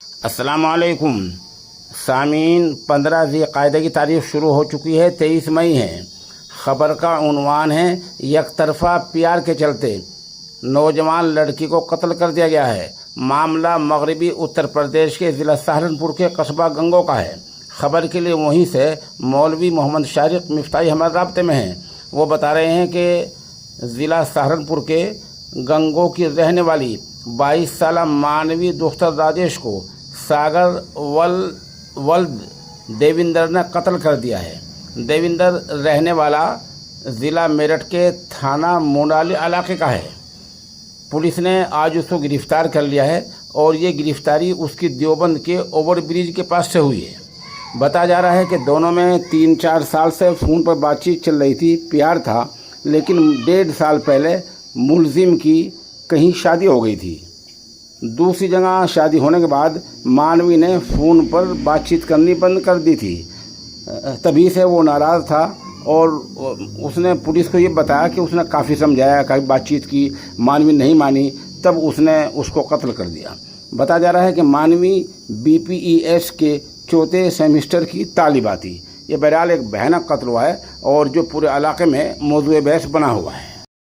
अस्सलाम वालेकुम सामीन। 15 ज़िलक़ाइदा की तारीख शुरू हो चुकी है। 23 मई है। ख़बर का उन्वान है यकतरफ़ा प्यार के चलते नौजवान लड़की को कत्ल कर दिया गया है। मामला मगरबी उत्तर प्रदेश के ज़िला सहारनपुर के कस्बा गंगो का है। ख़बर के लिए वहीं से मौलवी मोहम्मद शारिक मिफ्ताही हमारे राब्ते में हैं। वो बता रहे हैं कि ज़िला सहारनपुर के गंगो की रहने वाली 22 साल मानवी दुख्तर राजेश को सागर वल्द देविंदर ने कत्ल कर दिया है। देविंदर रहने वाला ज़िला मेरठ के थाना मोनाली इलाके का है। पुलिस ने आज उसको गिरफ्तार कर लिया है और ये गिरफ्तारी उसकी देवबंद के ओवरब्रिज के पास से हुई है। बताया जा रहा है कि दोनों में 3-4 साल से फ़ोन पर बातचीत चल रही थी, प्यार था, लेकिन 1.5 साल पहले मुलजिम की कहीं शादी हो गई थी। दूसरी जगह शादी होने के बाद मानवी ने फ़ोन पर बातचीत करनी बंद कर दी थी। तभी से वो नाराज़ था और उसने पुलिस को ये बताया कि उसने काफ़ी समझाया, काफ़ी बातचीत की, मानवी नहीं मानी, तब उसने उसको कत्ल कर दिया। बताया जा रहा है कि मानवी BPES के 4थे सेमेस्टर की तालिबा थी। ये बहरहाल एक भयानक कत्ल हुआ है और जो पूरे इलाके में मौजूद बहस बना हुआ है।